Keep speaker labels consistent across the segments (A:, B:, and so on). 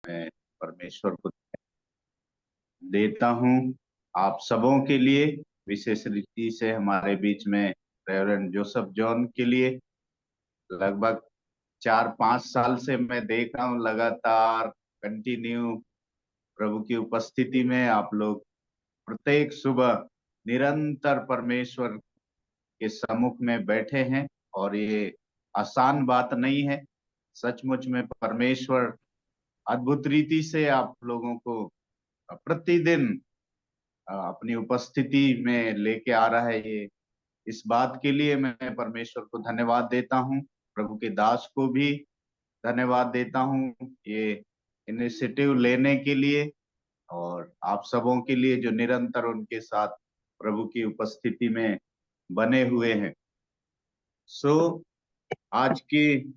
A: मैं परमेश्वर को देता हूँ आप सबों के लिए, विशेष रीति से हमारे बीच में रेवरेंड जोसेफ जॉन के लिए। लगभग 4-5 साल से मैं देख रहा हूँ लगातार कंटिन्यू प्रभु की उपस्थिति में आप लोग प्रत्येक सुबह निरंतर परमेश्वर के सम्मुख में बैठे हैं, और ये आसान बात नहीं है। सचमुच में परमेश्वर अद्भुत रीति से आप लोगों को प्रतिदिन अपनी उपस्थिति में लेके आ रहा है। ये इस बात के लिए मैं परमेश्वर को धन्यवाद देता हूँ, प्रभु के दास को भी धन्यवाद देता हूँ ये इनिशिएटिव लेने के लिए, और आप सबों के लिए जो निरंतर उनके साथ प्रभु की उपस्थिति में बने हुए हैं। आज की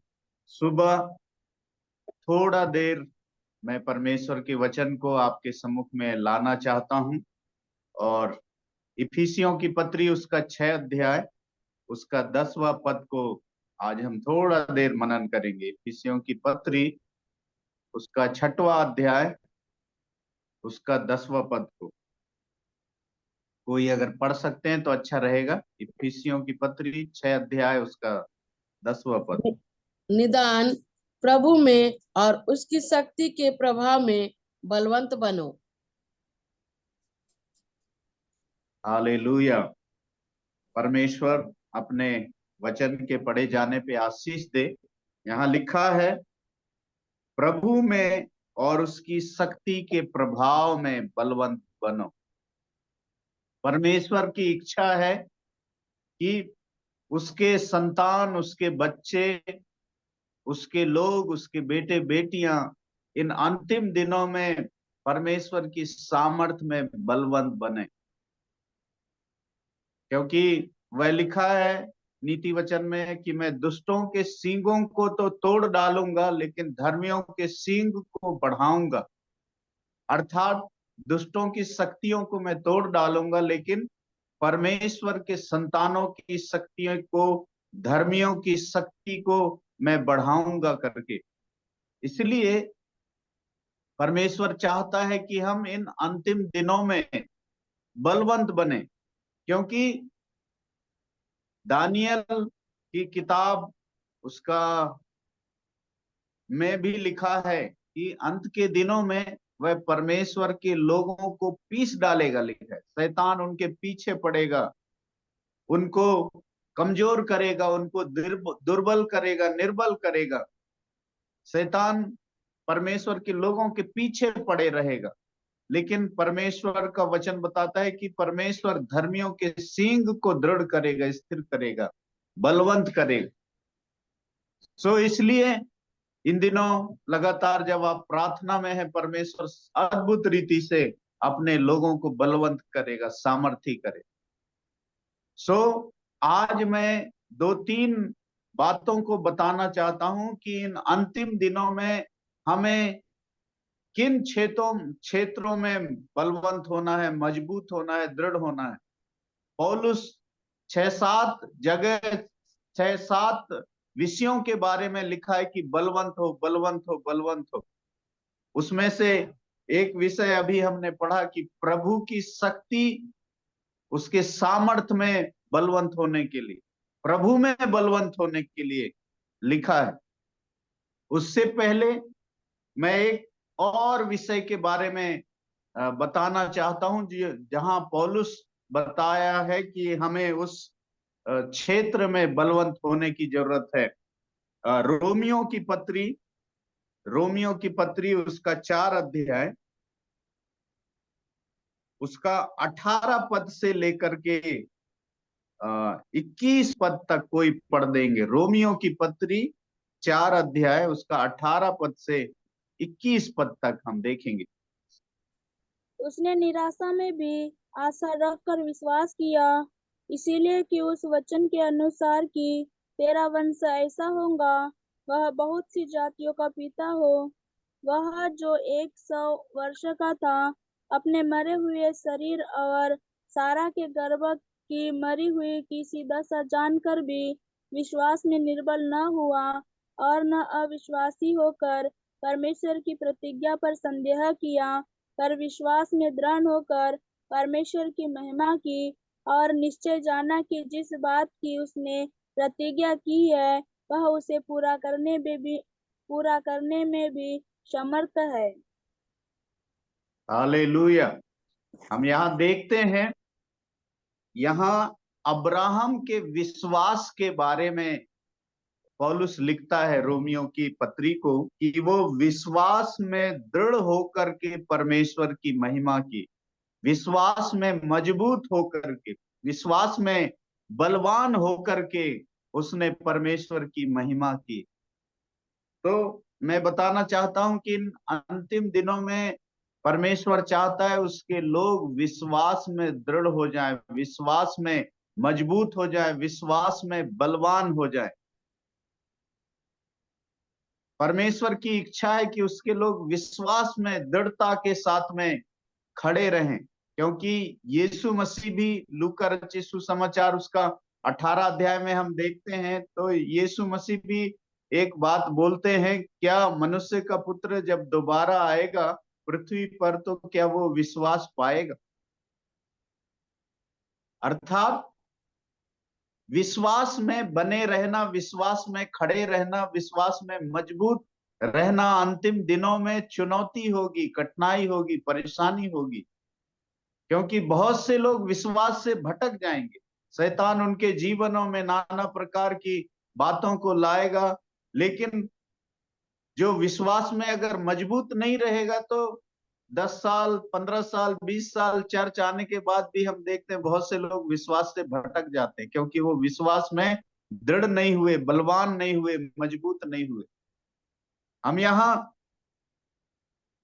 A: सुबह थोड़ा देर मैं परमेश्वर के वचन को आपके सम्मुख में लाना चाहता हूं, और इफिसियों की पत्री उसका 6 अध्याय उसका 10वां पद को आज हम थोड़ा देर मनन करेंगे। इफिसियों की पत्री उसका 6वां अध्याय उसका 10वां पद को कोई अगर पढ़ सकते हैं तो अच्छा रहेगा। इफिसियों की पत्री 6 अध्याय उसका 10वां पद।
B: निदान प्रभु में और उसकी शक्ति के प्रभाव में बलवंत बनो।
A: हालेलुया। परमेश्वर अपने वचन के पढ़े जाने पे आशीष दे। यहाँ लिखा है, प्रभु में और उसकी शक्ति के प्रभाव में बलवंत बनो। परमेश्वर की इच्छा है कि उसके संतान, उसके बच्चे, उसके लोग, उसके बेटे बेटियां इन अंतिम दिनों में परमेश्वर की सामर्थ में बलवंत बने, क्योंकि वह लिखा है नीति वचन में कि मैं दुष्टों के सींगों को तो तोड़ डालूंगा, लेकिन धर्मियों के सींग को बढ़ाऊंगा। अर्थात दुष्टों की शक्तियों को मैं तोड़ डालूंगा, लेकिन परमेश्वर के संतानों की शक्तियों को, धर्मियों की शक्ति को मैं बढ़ाऊंगा करके। इसलिए परमेश्वर चाहता है कि हम इन अंतिम दिनों में बलवंत बने, क्योंकि दानियल की किताब उसका में भी लिखा है कि अंत के दिनों में वह परमेश्वर के लोगों को पीस डालेगा। लिखा है शैतान उनके पीछे पड़ेगा, उनको कमजोर करेगा, उनको दुर्बल करेगा, निर्बल करेगा। शैतान परमेश्वर के लोगों के पीछे पड़े रहेगा, लेकिन परमेश्वर का वचन बताता है कि परमेश्वर धर्मियों के सींग को दृढ़ करेगा, स्थिर करेगा, बलवंत करेगा। इसलिए इन दिनों लगातार जब आप प्रार्थना में है, परमेश्वर अद्भुत रीति से अपने लोगों को बलवंत करेगा, सामर्थी करेगा। आज मैं 2-3 बातों को बताना चाहता हूं कि इन अंतिम दिनों में हमें किन क्षेत्रों में बलवंत होना है, मजबूत होना है, दृढ़ होना है। पौलुस 6-7 जगह 6-7 विषयों के बारे में लिखा है कि बलवंत हो, बलवंत हो, बलवंत हो। उसमें से एक विषय अभी हमने पढ़ा कि प्रभु की शक्ति, उसके सामर्थ में बलवंत होने के लिए, प्रभु में बलवंत होने के लिए लिखा है। उससे पहले मैं एक और विषय के बारे में बताना चाहता हूं, जहां पौलुस बताया है कि हमें उस क्षेत्र में बलवंत होने की जरूरत है। रोमियो की पत्री उसका 4 अध्याय उसका 18 पद से लेकर के 21 पद तक कोई पढ़ देंगे। रोमियो की पत्री 4 अध्याय उसका 18 पद से 21 पद तक हम देखेंगे।
C: उसने निराशा में भी आशा रखकर विश्वास किया, इसीलिए कि उस वचन के अनुसार कि तेरा वंश ऐसा होगा, वह बहुत सी जातियों का पिता हो। वह जो 100 वर्ष का था, अपने मरे हुए शरीर और सारा के गर्भ की मरी हुई किसी दशा जानकर भी विश्वास में निर्बल न हुआ और न अविश्वासी होकर परमेश्वर की प्रतिज्ञा पर संदेह किया, पर विश्वास में दृढ़ होकर परमेश्वर की महिमा की और निश्चय जाना कि जिस बात की उसने प्रतिज्ञा की है वह उसे पूरा करने में भी समर्थ है।
A: हालेलुया। हम यहाँ देखते हैं, यहाँ अब्राहम के विश्वास के बारे में पौलुस लिखता है रोमियो की पत्री को कि वो विश्वास में दृढ़ होकर के परमेश्वर की महिमा की, विश्वास में मजबूत होकर के, विश्वास में बलवान होकर के उसने परमेश्वर की महिमा की। तो मैं बताना चाहता हूं कि इन अंतिम दिनों में परमेश्वर चाहता है उसके लोग विश्वास में दृढ़ हो जाएं, विश्वास में मजबूत हो जाएं, विश्वास में बलवान हो जाएं। परमेश्वर की इच्छा है कि उसके लोग विश्वास में दृढ़ता के साथ में खड़े रहें, क्योंकि यीशु मसीह भी लूका रचित सुसमाचार उसका 18 अध्याय में हम देखते हैं तो यीशु मसीह भी एक बात बोलते हैं, क्या मनुष्य का पुत्र जब दोबारा आएगा पृथ्वी पर तो क्या वो विश्वास पाएगा। अर्थात विश्वास में बने रहना, विश्वास में खड़े रहना, विश्वास में मजबूत रहना अंतिम दिनों में चुनौती होगी, कठिनाई होगी, परेशानी होगी, क्योंकि बहुत से लोग विश्वास से भटक जाएंगे। शैतान उनके जीवनों में नाना प्रकार की बातों को लाएगा, लेकिन जो विश्वास में अगर मजबूत नहीं रहेगा तो 10 साल, 15 साल, 20 साल चर्च आने के बाद भी हम देखते हैं बहुत से लोग विश्वास से भटक जाते हैं, क्योंकि वो विश्वास में दृढ़ नहीं हुए, बलवान नहीं हुए, मजबूत नहीं हुए। हम यहाँ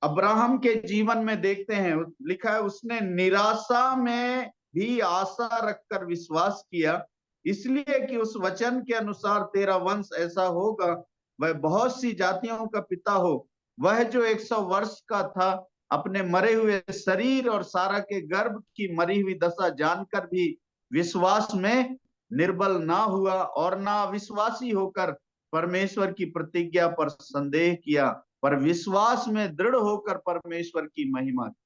A: अब्राहम के जीवन में देखते हैं, लिखा है उसने निराशा में भी आशा रखकर विश्वास किया, इसलिए कि उस वचन के अनुसार तेरा वंश ऐसा होगा, वह बहुत सी जातियों का पिता हो। वह जो 100 वर्ष का था अपने मरे हुए शरीर और सारा के गर्भ की मरी हुई दशा जानकर भी विश्वास में निर्बल ना हुआ और ना अविश्वासी होकर परमेश्वर की प्रतिज्ञा पर संदेह किया, पर विश्वास में दृढ़ होकर परमेश्वर की महिमा की।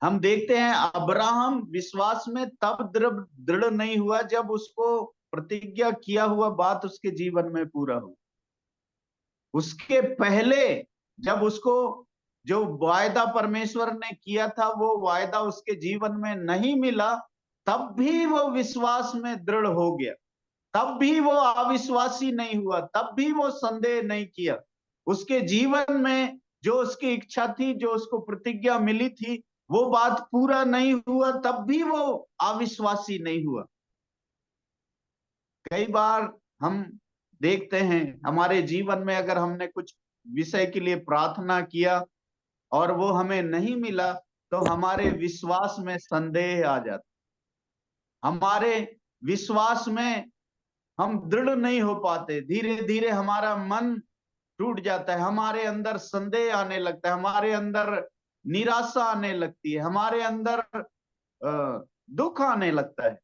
A: हम देखते हैं अब्राहम विश्वास में तब दृढ़ नहीं हुआ जब उसको प्रतिज्ञा किया हुआ बात उसके जीवन में पूरा हो। उसके पहले जब उसको जो वायदा परमेश्वर ने किया था वो वायदा उसके जीवन में नहीं मिला, तब भी वो विश्वास में दृढ़ हो गया, तब भी वो अविश्वासी नहीं हुआ, तब भी वो संदेह नहीं किया। उसके जीवन में जो उसकी इच्छा थी, जो उसको प्रतिज्ञा मिली थी, वो बात पूरा नहीं हुआ, तब भी वो अविश्वासी नहीं हुआ। कई बार हम देखते हैं हमारे जीवन में अगर हमने कुछ विषय के लिए प्रार्थना किया और वो हमें नहीं मिला तो हमारे विश्वास में संदेह आ जाता, हमारे विश्वास में हम दृढ़ नहीं हो पाते, धीरे धीरे हमारा मन टूट जाता है, हमारे अंदर संदेह आने लगता है, हमारे अंदर निराशा आने लगती है, हमारे अंदर दुख आने लगता है।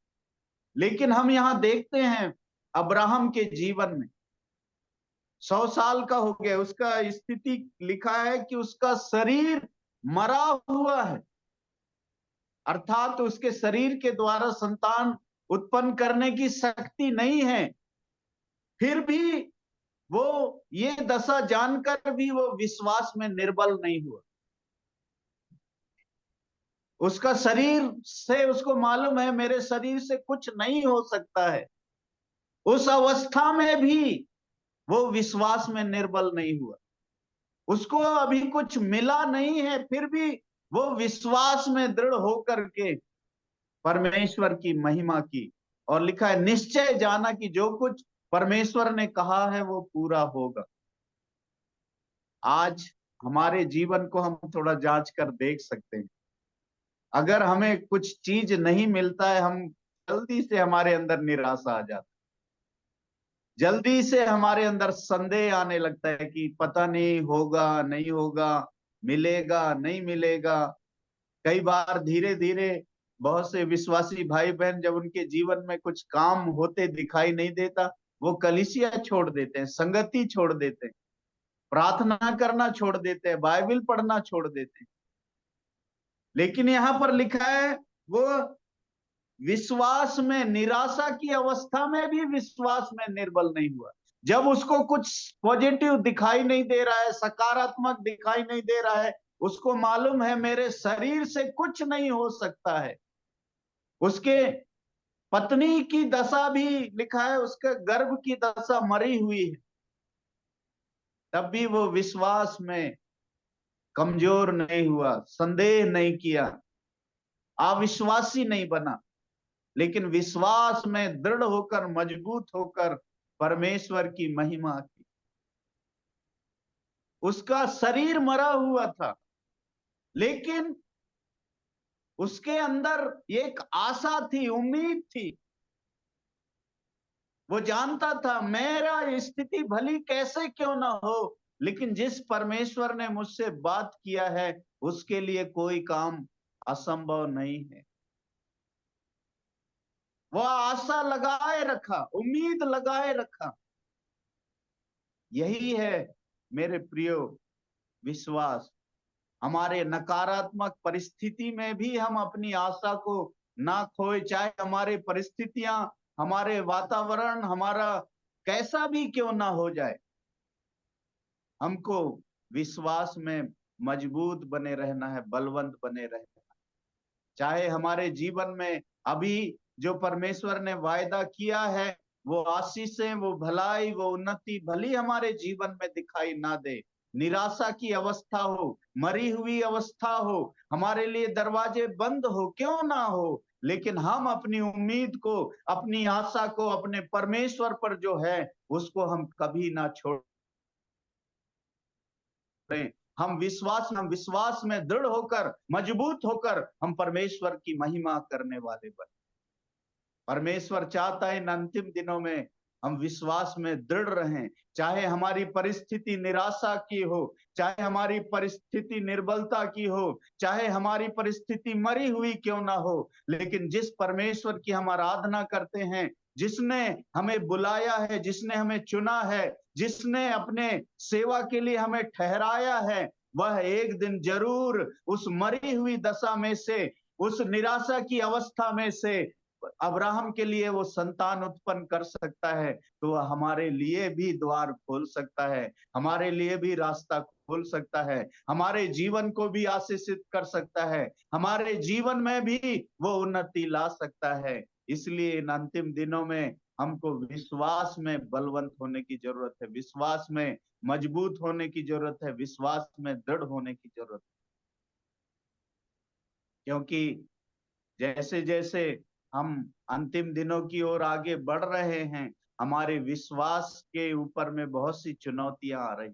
A: लेकिन हम यहाँ देखते हैं अब्राहम के जीवन में 100 साल का हो गया, उसका स्थिति लिखा है कि उसका शरीर मरा हुआ है, अर्थात उसके शरीर के द्वारा संतान उत्पन्न करने की शक्ति नहीं है, फिर भी वो ये दशा जानकर भी वो विश्वास में निर्बल नहीं हुआ। उसका शरीर से उसको मालूम है मेरे शरीर से कुछ नहीं हो सकता है, उस अवस्था में भी वो विश्वास में निर्बल नहीं हुआ। उसको अभी कुछ मिला नहीं है, फिर भी वो विश्वास में दृढ़ होकर के परमेश्वर की महिमा की, और लिखा है निश्चय जाना कि जो कुछ परमेश्वर ने कहा है वो पूरा होगा। आज हमारे जीवन को हम थोड़ा जांच कर देख सकते हैं। अगर हमें कुछ चीज नहीं मिलता है, हम जल्दी से हमारे अंदर निराशा आ जाती, जल्दी से हमारे अंदर संदेह आने लगता है कि पता नहीं होगा नहीं होगा, मिलेगा नहीं मिलेगा। कई बार धीरे धीरे बहुत से विश्वासी भाई बहन जब उनके जीवन में कुछ काम होते दिखाई नहीं देता, वो कलीसिया छोड़ देते हैं, संगति छोड़ देते हैं। प्रार्थना करना छोड़ देते हैं, बाइबल पढ़ना छोड़ देते हैं। लेकिन यहाँ पर लिखा है वो विश्वास में, निराशा की अवस्था में भी विश्वास में निर्बल नहीं हुआ। जब उसको कुछ पॉजिटिव दिखाई नहीं दे रहा है, सकारात्मक दिखाई नहीं दे रहा है, उसको मालूम है मेरे शरीर से कुछ नहीं हो सकता है। उसके पत्नी की दशा भी लिखा है, उसके गर्भ की दशा मरी हुई है, तब भी वो विश्वास में कमजोर नहीं हुआ, संदेह नहीं किया, अविश्वासी नहीं बना, लेकिन विश्वास में दृढ़ होकर, मजबूत होकर परमेश्वर की महिमा की। उसका शरीर मरा हुआ था, लेकिन उसके अंदर एक आशा थी, उम्मीद थी। वो जानता था मेरा स्थिति भली कैसे क्यों ना हो, लेकिन जिस परमेश्वर ने मुझसे बात किया है उसके लिए कोई काम असंभव नहीं है। वह आशा लगाए रखा, उम्मीद लगाए रखा। यही है मेरे प्रियो विश्वास। हमारे नकारात्मक परिस्थिति में भी हम अपनी आशा को ना खोए, चाहे हमारे परिस्थितियां, हमारे वातावरण, हमारा कैसा भी क्यों ना हो जाए, हमको विश्वास में मजबूत बने रहना है, बलवंत बने रहना है। चाहे हमारे जीवन में अभी जो परमेश्वर ने वायदा किया है वो आशीषें, वो भलाई, वो उन्नति भली हमारे जीवन में दिखाई ना दे, निराशा की अवस्था हो, मरी हुई अवस्था हो, हमारे लिए दरवाजे बंद हो क्यों ना हो, लेकिन हम अपनी उम्मीद को, अपनी आशा को अपने परमेश्वर पर जो है उसको हम कभी ना छोड़ें। हम विश्वास में दृढ़ होकर, मजबूत होकर हम परमेश्वर की महिमा करने वाले बने। परमेश्वर चाहता है इन अंतिम दिनों में हम विश्वास में दृढ़ रहें, चाहे हमारी परिस्थिति निराशा की हो, चाहे हमारी परिस्थिति निर्बलता की हो, चाहे हमारी परिस्थिति मरी हुई क्यों ना हो, लेकिन जिस परमेश्वर की हम आराधना करते हैं, जिसने हमें बुलाया है, जिसने हमें चुना है, जिसने अपने सेवा के लिए हमें ठहराया है, वह एक दिन जरूर उस मरी हुई दशा में से, उस निराशा की अवस्था में से अब्राहम के लिए वो संतान उत्पन्न कर सकता है, तो वह हमारे लिए भी द्वार खोल सकता है, हमारे लिए भी रास्ता खोल सकता है, हमारे जीवन को भी आशीषित कर सकता है, हमारे जीवन में भी वो उन्नति ला सकता है। इसलिए इन अंतिम दिनों में हमको विश्वास में बलवंत होने की जरूरत है, विश्वास में मजबूत होने की जरूरत है, विश्वास में दृढ़ होने की जरूरत है। क्योंकि जैसे जैसे हम अंतिम दिनों की ओर आगे बढ़ रहे हैं, हमारे विश्वास के ऊपर में बहुत सी चुनौतियां आ रही।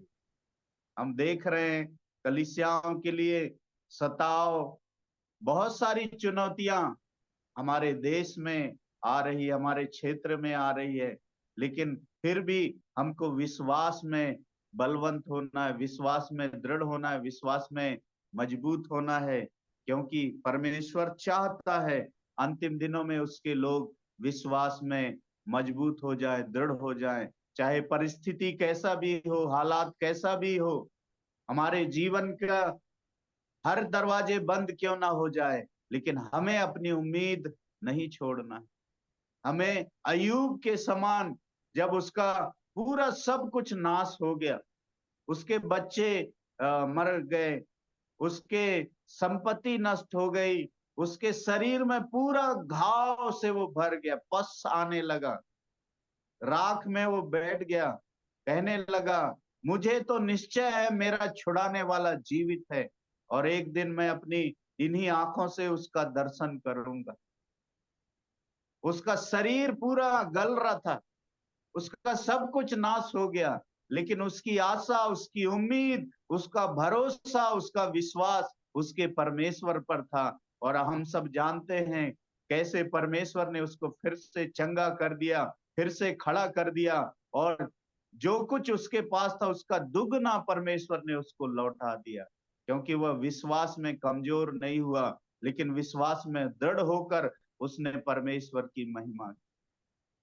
A: हम देख रहे हैं कलीसियाओं के लिए सताव, बहुत सारी चुनौतियां हमारे देश में आ रही है, हमारे क्षेत्र में आ रही है, लेकिन फिर भी हमको विश्वास में बलवंत होना है, विश्वास में दृढ़ होना है, विश्वास में मजबूत होना है, क्योंकि परमेश्वर चाहता है अंतिम दिनों में उसके लोग विश्वास में मजबूत हो जाए, दृढ़ हो जाए, चाहे परिस्थिति कैसा भी हो, हालात कैसा भी हो, हमारे जीवन का हर दरवाजे बंद क्यों ना हो जाए, लेकिन हमें अपनी उम्मीद नहीं छोड़ना। हमें अय्यूब के समान, जब उसका पूरा सब कुछ नाश हो गया, उसके बच्चे मर गए, उसके संपत्ति नष्ट हो गई, उसके शरीर में पूरा घाव से वो भर गया, पस आने लगा, राख में वो बैठ गया, कहने लगा मुझे तो निश्चय है मेरा छुड़ाने वाला जीवित है और एक दिन मैं अपनी इन्हीं आंखों से उसका दर्शन करूंगा। उसका शरीर पूरा गल रहा था, उसका सब कुछ नाश हो गया, लेकिन उसकी आशा, उसकी उम्मीद, उसका भरोसा, उसका विश्वास उसके परमेश्वर पर था। और हम सब जानते हैं कैसे परमेश्वर ने उसको फिर से चंगा कर दिया, फिर से खड़ा कर दिया, और जो कुछ उसके पास था उसका दुगना परमेश्वर ने उसको लौटा दिया, क्योंकि वह विश्वास में कमजोर नहीं हुआ, लेकिन विश्वास में दृढ़ होकर उसने परमेश्वर की महिमा की।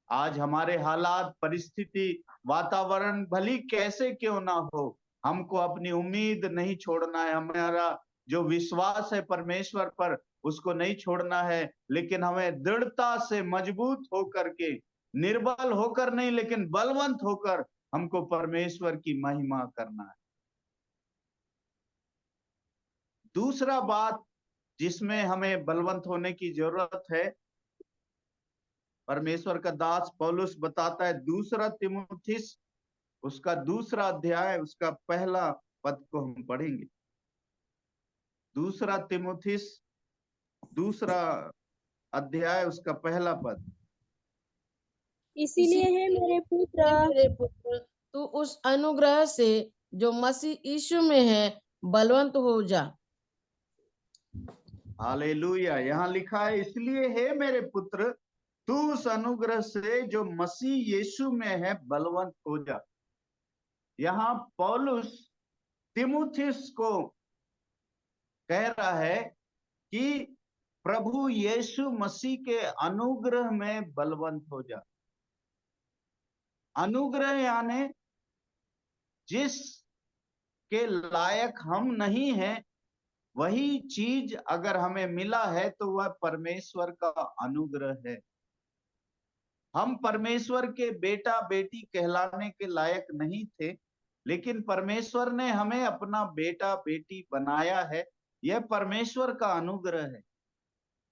A: आज हमारे हालात, परिस्थिति, वातावरण भली कैसे क्यों ना हो, हमको अपनी उम्मीद नहीं छोड़ना है, हमारा जो विश्वास है परमेश्वर पर उसको नहीं छोड़ना है, लेकिन हमें दृढ़ता से मजबूत होकर के, निर्बल होकर नहीं लेकिन बलवंत होकर हमको परमेश्वर की महिमा करना है। दूसरा बात जिसमें हमें बलवंत होने की जरूरत है, परमेश्वर का दास पौलुस बताता है, दूसरा तीमुथियुस उसका दूसरा अध्याय उसका पहला पद को हम पढ़ेंगे। दूसरा तीमुथियुस दूसरा अध्याय उसका पहला पद।
C: इसीलिए हे मेरे पुत्र,
B: मेरे पुत्र, तू उस अनुग्रह से जो मसीह यीशु में है बलवंत हो जा।
A: हालेलुया। यहाँ लिखा है, इसलिए हे मेरे पुत्र, तू उस अनुग्रह से जो मसीह यीशु में है बलवंत हो जा। यहाँ पौलुस तीमुथियुस को कह रहा है कि प्रभु यीशु मसीह के अनुग्रह में बलवंत हो जा। अनुग्रह यानी जिस के लायक हम नहीं हैं, वही चीज अगर हमें मिला है तो वह परमेश्वर का अनुग्रह है। हम परमेश्वर के बेटा बेटी कहलाने के लायक नहीं थे, लेकिन परमेश्वर ने हमें अपना बेटा बेटी बनाया है। यह परमेश्वर का अनुग्रह है।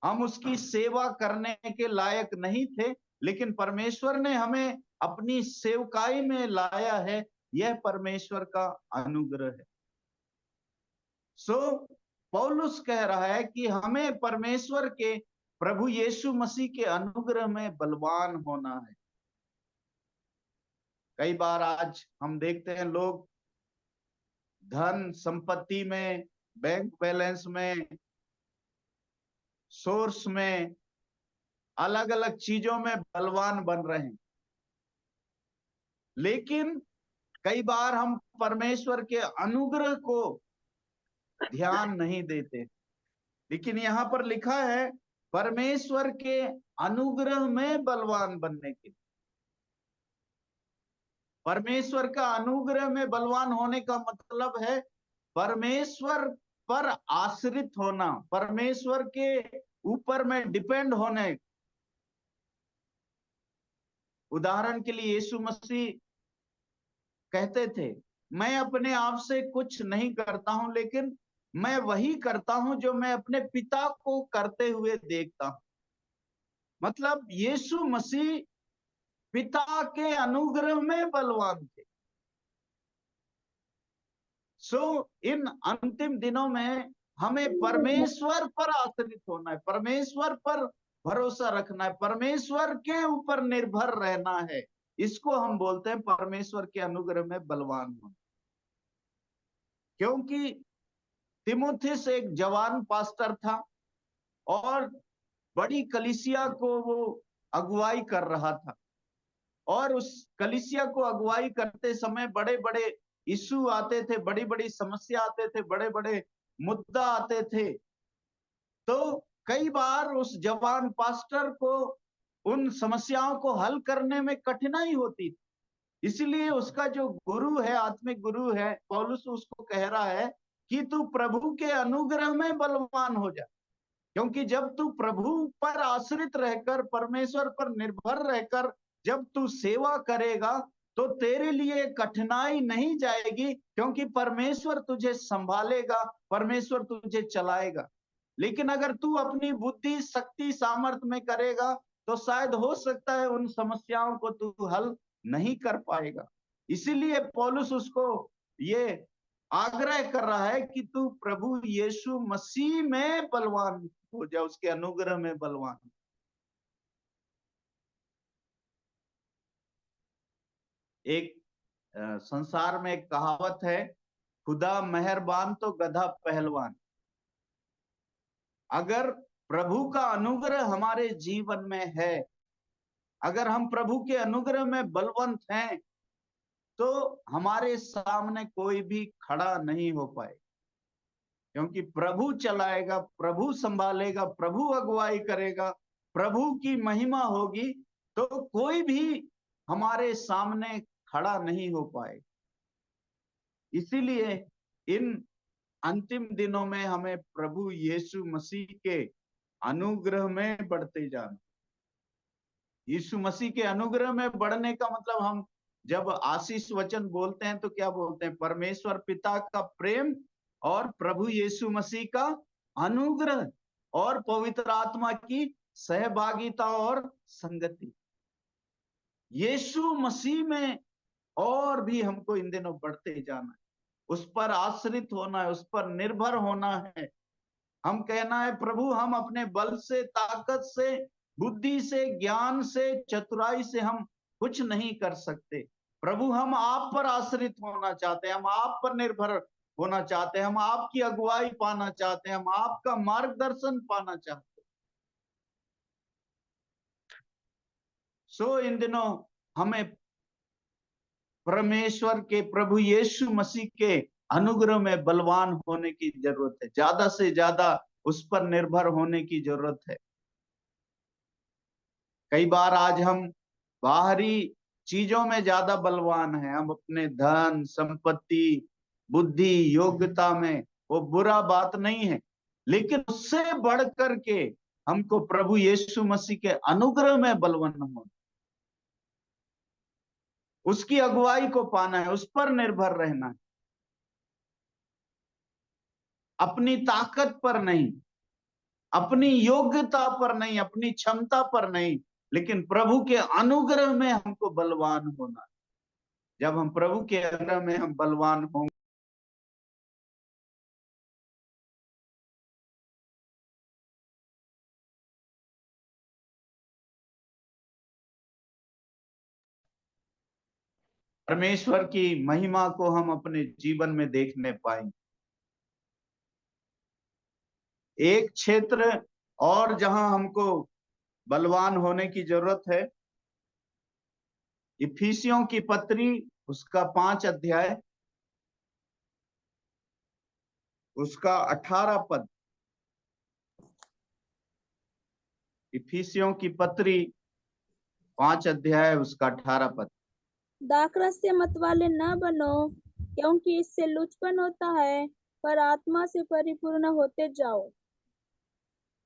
A: हम उसकी सेवा करने के लायक नहीं थे, लेकिन परमेश्वर ने हमें अपनी सेवकाई में लाया है। यह परमेश्वर का अनुग्रह है। सो पौलुस कह रहा है कि हमें परमेश्वर के प्रभु यीशु मसीह के अनुग्रह में बलवान होना है। कई बार आज हम देखते हैं लोग धन संपत्ति में, बैंक बैलेंस में, सोर्स में, अलग अलग चीजों में बलवान बन रहे हैं, लेकिन कई बार हम परमेश्वर के अनुग्रह को ध्यान नहीं देते। लेकिन यहाँ पर लिखा है परमेश्वर के अनुग्रह में बलवान बनने के लिए। परमेश्वर का अनुग्रह में बलवान होने का मतलब है परमेश्वर पर आश्रित होना, परमेश्वर के ऊपर में डिपेंड होने। उदाहरण के लिए यीशु मसीह कहते थे, मैं अपने आप से कुछ नहीं करता हूं, लेकिन मैं वही करता हूं जो मैं अपने पिता को करते हुए देखता हूं। मतलब यीशु मसीह पिता के अनुग्रह में बलवान थे। इन अंतिम दिनों में हमें परमेश्वर पर आश्रित होना है, परमेश्वर पर भरोसा रखना है, परमेश्वर के ऊपर निर्भर रहना है। इसको हम बोलते हैं परमेश्वर के अनुग्रह में बलवान होना। क्योंकि तीमुथियुस एक जवान पास्टर था और बड़ी कलीसिया को वो अगुवाई कर रहा था, और उस कलीसिया को अगुवाई करते समय बड़े बड़े इशू आते थे, बड़ी बड़ी समस्या आते थे, बड़े बड़े मुद्दा आते थे। तो कई बार उस जवान पास्टर को उन समस्याओं को हल करने में कठिनाई होती थी। इसलिए उसका जो गुरु है, आत्मिक गुरु है, पौलुस उसको कह रहा है कि तू प्रभु के अनुग्रह में बलवान हो जा। क्योंकि जब तू प्रभु पर आश्रित रहकर, परमेश्वर पर निर्भर रहकर जब तू सेवा करेगा तो तेरे लिए कठिनाई नहीं जाएगी, क्योंकि परमेश्वर तुझे संभालेगा, परमेश्वर तुझे चलाएगा। लेकिन अगर तू अपनी बुद्धि, शक्ति, सामर्थ्य में करेगा तो शायद हो सकता है उन समस्याओं को तू हल नहीं कर पाएगा। इसीलिए पौलुस उसको ये आग्रह कर रहा है कि तू प्रभु यीशु मसीह में बलवान हो जा, उसके अनुग्रह में बलवान। एक संसार में एक कहावत है, खुदा मेहरबान तो गधा पहलवान। अगर प्रभु का अनुग्रह हमारे जीवन में है, अगर हम प्रभु के अनुग्रह में बलवंत हैं, तो हमारे सामने कोई भी खड़ा नहीं हो पाए, क्योंकि प्रभु चलाएगा, प्रभु संभालेगा, प्रभु अगुवाई करेगा, प्रभु की महिमा होगी, तो कोई भी हमारे सामने खड़ा नहीं हो पाए। इसीलिए इन अंतिम दिनों में हमें प्रभु यीशु मसीह के अनुग्रह में बढ़ते जाना। यीशु मसीह के अनुग्रह में बढ़ने का मतलब, हम जब आशीष वचन बोलते हैं तो क्या बोलते हैं? परमेश्वर पिता का प्रेम और प्रभु यीशु मसीह का अनुग्रह और पवित्र आत्मा की सहभागिता और संगति। यीशु मसीह में और भी हमको इन दिनों बढ़ते जाना है, उस पर आश्रित होना है, उस पर निर्भर होना है। हम कहना है प्रभु, हम अपने बल से, ताकत से, बुद्धि से, ज्ञान से, चतुराई से हम कुछ नहीं कर सकते। प्रभु, हम आप पर आश्रित होना चाहते हैं, हम आप पर निर्भर होना चाहते हैं, हम आपकी अगुवाई पाना चाहते हैं, हम आपका मार्गदर्शन पाना चाहते हैं। सो इन दिनों हमें परमेश्वर के, प्रभु यीशु मसीह के अनुग्रह में बलवान होने की जरूरत है, ज्यादा से ज्यादा उस पर निर्भर होने की जरूरत है। कई बार आज हम बाहरी चीजों में ज्यादा बलवान हैं, हम अपने धन, संपत्ति, बुद्धि, योग्यता में, वो बुरा बात नहीं है, लेकिन उससे बढ़ करके हमको प्रभु यीशु मसीह के अनुग्रह में बलवान होना, उसकी अगुवाई को पाना है, उस पर निर्भर रहना है, अपनी ताकत पर नहीं, अपनी योग्यता पर नहीं, अपनी क्षमता पर नहीं, लेकिन प्रभु के अनुग्रह में हमको बलवान होना है। जब हम प्रभु के अनुग्रह में हम बलवान होंगे, परमेश्वर की महिमा को हम अपने जीवन में देखने पाएंगे। एक क्षेत्र और जहां हमको बलवान होने की जरूरत है, इफिसियों की पत्री, उसका 5 अध्याय, उसका 18 पद। इफिसियों की पत्री 5 अध्याय, उसका 18 पद।
C: दाखरस से मतवाले न बनो, क्योंकि इससे लुचपन होता है, पर आत्मा से परिपूर्ण होते जाओ।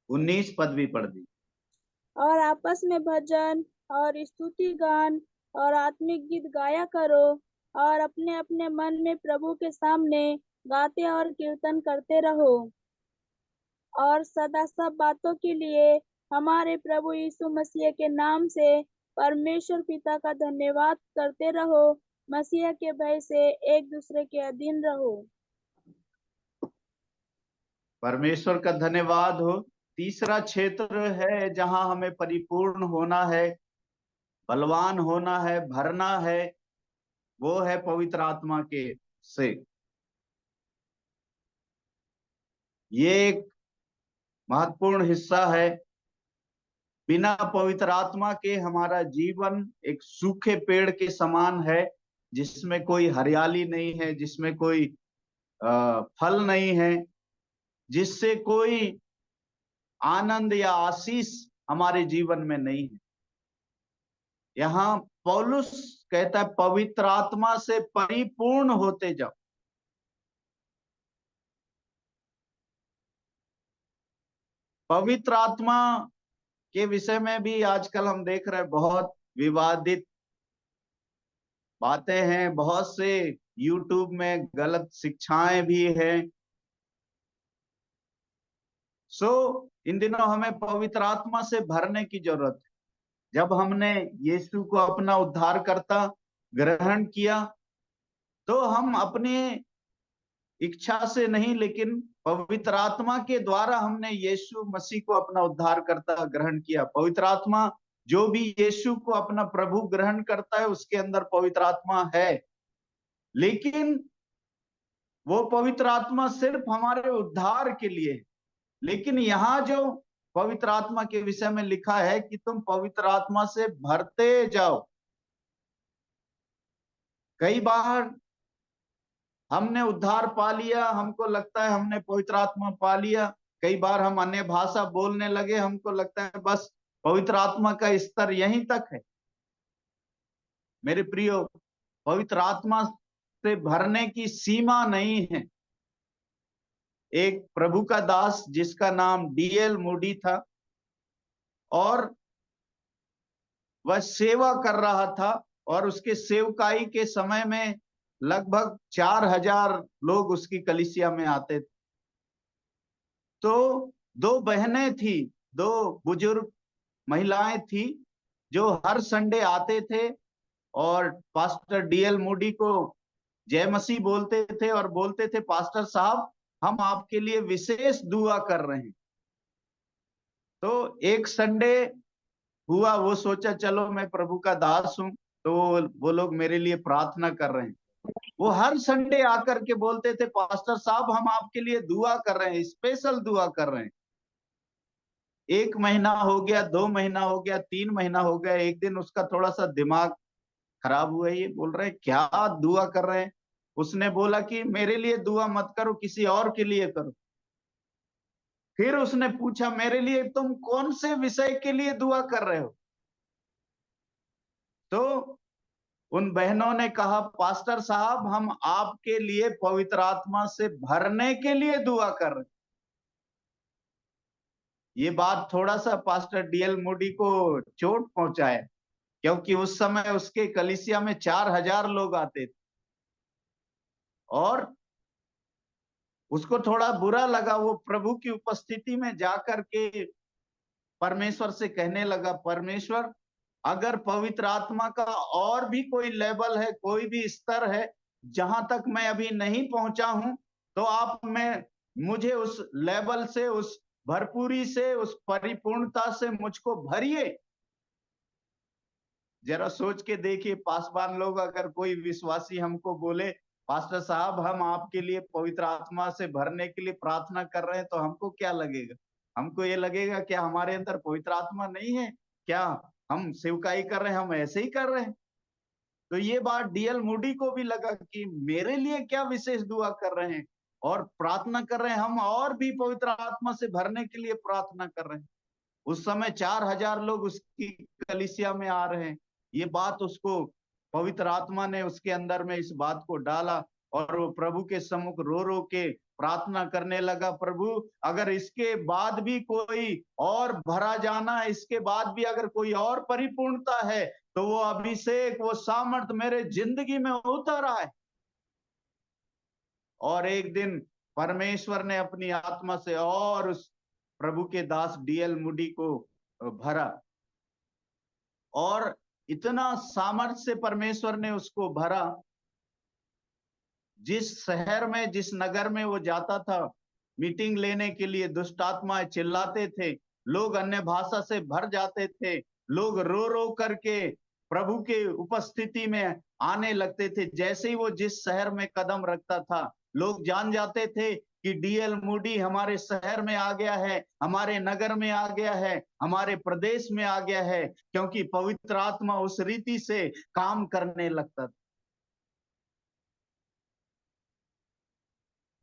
A: 19 पद भी पढ़ दी।
C: और आपस में भजन और स्तुति गान और आत्मिक गीत गाया करो, और अपने अपने मन में प्रभु के सामने गाते और कीर्तन करते रहो, और सदा सब बातों के लिए हमारे प्रभु यीशु मसीह के नाम से परमेश्वर पिता का धन्यवाद करते रहो। मसीह के भय से एक दूसरे के अधीन रहो।
A: परमेश्वर का धन्यवाद हो। तीसरा क्षेत्र है जहां हमें परिपूर्ण होना है, बलवान होना है, भरना है, वो है पवित्र आत्मा के से। ये एक महत्वपूर्ण हिस्सा है। बिना पवित्र आत्मा के हमारा जीवन एक सूखे पेड़ के समान है, जिसमें कोई हरियाली नहीं है, जिसमें कोई फल नहीं है, जिससे कोई आनंद या आशीष हमारे जीवन में नहीं है। यहाँ पौलुस कहता है पवित्र आत्मा से परिपूर्ण होते जाओ। पवित्र आत्मा के विषय में भी आजकल हम देख रहे हैं बहुत विवादित बातें हैं, बहुत से यूट्यूब में गलत शिक्षाएं भी हैं। इन दिनों हमें पवित्र आत्मा से भरने की जरूरत है। जब हमने यीशु को अपना उद्धारकर्ता ग्रहण किया, तो हम अपने इच्छा से नहीं, लेकिन पवित्र आत्मा के द्वारा हमने यीशु मसीह को अपना उद्धारकर्ता ग्रहण किया। पवित्र आत्मा, जो भी यीशु को अपना प्रभु ग्रहण करता है, उसके अंदर पवित्र आत्मा है। लेकिन वो पवित्र आत्मा सिर्फ हमारे उद्धार के लिए है। लेकिन यहाँ जो पवित्र आत्मा के विषय में लिखा है कि तुम पवित्र आत्मा से भरते जाओ। कई बार हमने उद्धार पा लिया, हमको लगता है हमने पवित्र आत्मा पा लिया। कई बार हम अन्य भाषा बोलने लगे, हमको लगता है बस पवित्र आत्मा का स्तर यहीं तक है। मेरे प्रियो, पवित्र आत्मा से भरने की सीमा नहीं है। एक प्रभु का दास जिसका नाम डीएल मूडी था, और वह सेवा कर रहा था, और उसके सेवकाई के समय में लगभग 4000 लोग उसकी कलीसिया में आते थे। तो दो बहनें थी, दो बुजुर्ग महिलाएं थी, जो हर संडे आते थे और पास्टर डीएल मूडी को जय मसीह बोलते थे और बोलते थे, पास्टर साहब हम आपके लिए विशेष दुआ कर रहे हैं। तो एक संडे हुआ, वो सोचा चलो मैं प्रभु का दास हूं, तो वो लोग मेरे लिए प्रार्थना कर रहे हैं। वो हर संडे आकर के बोलते थे, पास्टर साहब हम आपके लिए दुआ कर रहे हैं, स्पेशल दुआ कर रहे हैं। 1 महीना हो गया, 2 महीना हो गया, 3 महीना हो गया। एक दिन उसका थोड़ा सा दिमाग खराब हुआ, ये बोल रहे क्या दुआ कर रहे हैं। उसने बोला कि मेरे लिए दुआ मत करो, किसी और के लिए करो। फिर उसने पूछा, मेरे लिए तुम कौन से विषय के लिए दुआ कर रहे हो? तो उन बहनों ने कहा, पास्टर साहब हम आपके लिए पवित्र आत्मा से भरने के लिए दुआ कर रहे हैं। ये बात थोड़ा सा पास्टर डीएल मूडी को चोट पहुंचाया, क्योंकि उस समय उसके कलीसिया में 4000 लोग आते थे, और उसको थोड़ा बुरा लगा। वो प्रभु की उपस्थिति में जाकर के परमेश्वर से कहने लगा, परमेश्वर अगर पवित्र आत्मा का और भी कोई लेवल है, कोई भी स्तर है जहां तक मैं अभी नहीं पहुंचा हूं, तो आप मुझे उस लेवल से, उस भरपूरी से, उस परिपूर्णता से मुझको भरिए। जरा सोच के देखिए, पासवान लोग, अगर कोई विश्वासी हमको बोले, पास्टर साहब हम आपके लिए पवित्र आत्मा से भरने के लिए प्रार्थना कर रहे हैं, तो हमको क्या लगेगा? हमको ये लगेगा कि हमारे अंदर पवित्र आत्मा नहीं है क्या? हम सेवकाई कर रहे हैं, हम ऐसे ही कर रहे हैं। तो ये बात डीएल मूडी को भी लगा कि मेरे लिए क्या विशेष दुआ कर रहे हैं और प्रार्थना कर रहे हैं, हम और भी पवित्र आत्मा से भरने के लिए प्रार्थना कर रहे हैं। उस समय 4000 लोग उसकी कलीसिया में आ रहे हैं। ये बात उसको, पवित्र आत्मा ने उसके अंदर में इस बात को डाला, और वो प्रभु के सम्मुख रो रो के प्रार्थना करने लगा, प्रभु अगर इसके बाद भी कोई और भरा जाना है, इसके बाद भी अगर कोई और परिपूर्णता है, तो वो अभिषेक, वो सामर्थ मेरे जिंदगी में उतर आए। और एक दिन परमेश्वर ने अपनी आत्मा से और उस प्रभु के दास डीएल मूडी को भरा, और इतना सामर्थ्य से परमेश्वर ने उसको भरा, जिस शहर में, जिस नगर में वो जाता था मीटिंग लेने के लिए, दुष्ट आत्माएं चिल्लाते थे, लोग अन्य भाषा से भर जाते थे, लोग रो रो करके प्रभु के उपस्थिति में आने लगते थे। जैसे ही वो जिस शहर में कदम रखता था, लोग जान जाते थे कि डीएल मूडी हमारे शहर में आ गया है, हमारे नगर में आ गया है, हमारे प्रदेश में आ गया है, क्योंकि पवित्र आत्मा उस रीति से काम करने लगता था।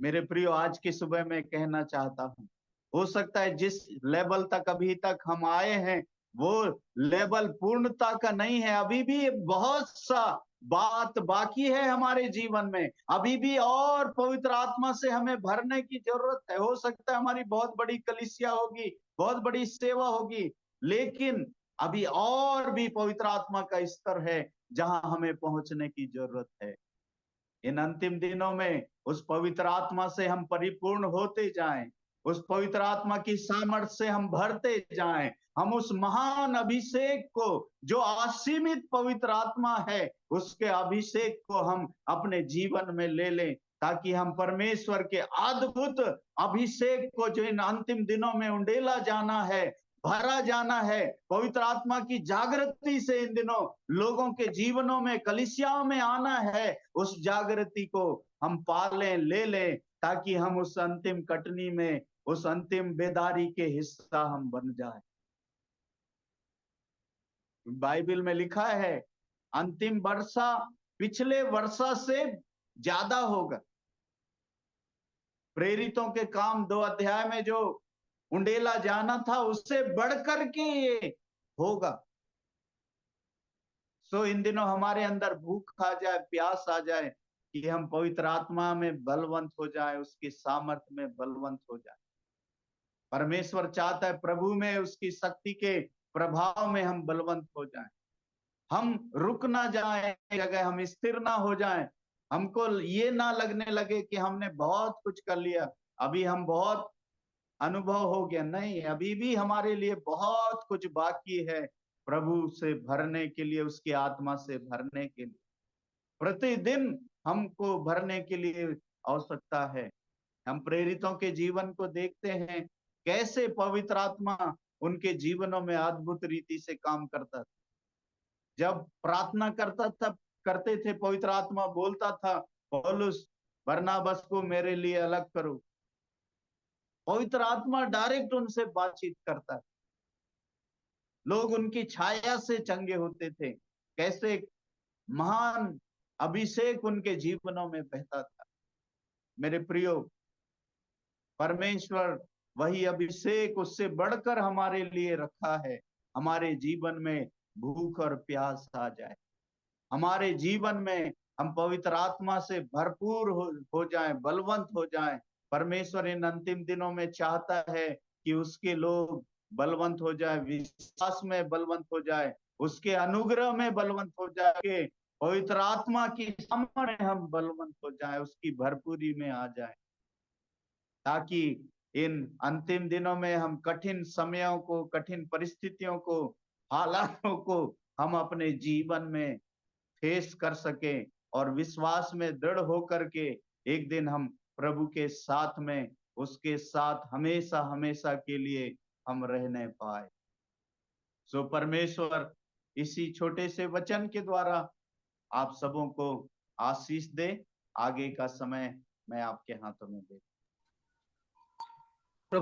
A: मेरे प्रियो, आज की सुबह मैं कहना चाहता हूं, हो सकता है जिस लेवल तक अभी तक हम आए हैं, वो लेवल पूर्णता का नहीं है। अभी भी बहुत सा बात बाकी है हमारे जीवन में, अभी भी और पवित्र आत्मा से हमें भरने की जरूरत है। हो सकता है हमारी बहुत बड़ी कलीसिया होगी, बहुत बड़ी सेवा होगी, लेकिन अभी और भी पवित्र आत्मा का स्तर है जहां हमें पहुंचने की जरूरत है। इन अंतिम दिनों में उस पवित्र आत्मा से हम परिपूर्ण होते जाएं, उस पवित्र आत्मा की सामर्थ्य से हम भरते जाएं, हम उस महान अभिषेक को, जो असीमित पवित्र आत्मा है, उसके अभिषेक को हम अपने जीवन में ले लें, ताकि हम परमेश्वर के अद्भुत अभिषेक को, जो इन अंतिम दिनों में उंडेला जाना है, भरा जाना है, पवित्र आत्मा की जागृति से इन दिनों लोगों के जीवनों में, कलीसियाओं में आना है, उस जागृति को हम पालें, ले लें, ताकि हम उस अंतिम कटनी में, उस अंतिम बेदारी के हिस्सा हम बन जाए। बाइबल में लिखा है, अंतिम वर्षा पिछले वर्षा से ज्यादा होगा। प्रेरितों के काम 2 अध्याय में जो उंडेला जाना था, उससे बढ़कर के ये होगा। सो इन दिनों हमारे अंदर भूख आ जाए, प्यास आ जाए कि हम पवित्र आत्मा में बलवंत हो जाए, उसके सामर्थ्य में बलवंत हो जाए। परमेश्वर चाहता है प्रभु में, उसकी शक्ति के प्रभाव में हम बलवंत हो जाएं। हम रुक ना जाएं जगह, हम स्थिर ना हो जाएं। हमको ये ना लगने लगे कि हमने बहुत कुछ कर लिया, अभी हम बहुत अनुभव हो गया। नहीं, अभी भी हमारे लिए बहुत कुछ बाकी है प्रभु से भरने के लिए, उसकी आत्मा से भरने के लिए। प्रतिदिन हमको भरने के लिए आवश्यकता है। हम प्रेरितों के जीवन को देखते हैं, कैसे पवित्र आत्मा उनके जीवनों में अद्भुत रीति से काम करता था। जब प्रार्थना करते थे, पवित्र आत्मा बोलता था, पौलुस बरनबास को मेरे लिए अलग करो। पवित्र आत्मा डायरेक्ट उनसे बातचीत करता है। लोग उनकी छाया से चंगे होते थे। कैसे महान अभिषेक उनके जीवनों में बहता था। मेरे प्रियो, परमेश्वर वही अभिषेक उससे बढ़कर हमारे लिए रखा है। हमारे जीवन में भूख और प्यास आ जाए, हमारे जीवन में हम पवित्र आत्मा से भरपूर हो जाएं, बलवंत हो जाएं। परमेश्वर इन अंतिम दिनों में चाहता है कि उसके लोग बलवंत हो जाए, विश्वास में बलवंत हो जाए, उसके अनुग्रह में बलवंत हो जाए, पवित्र आत्मा की सामने हम बलवंत हो जाए, उसकी भरपूरी में आ जाए, ताकि इन अंतिम दिनों में हम कठिन समयों को, कठिन परिस्थितियों को, हालातों को हम अपने जीवन में फेस कर सके और विश्वास में दृढ़ होकर के एक दिन हम प्रभु के साथ में, उसके साथ हमेशा हमेशा के लिए हम रहने पाए। सो परमेश्वर इसी छोटे से वचन के द्वारा आप सबों को आशीष दे। आगे का समय मैं आपके हाथों में देता हूं।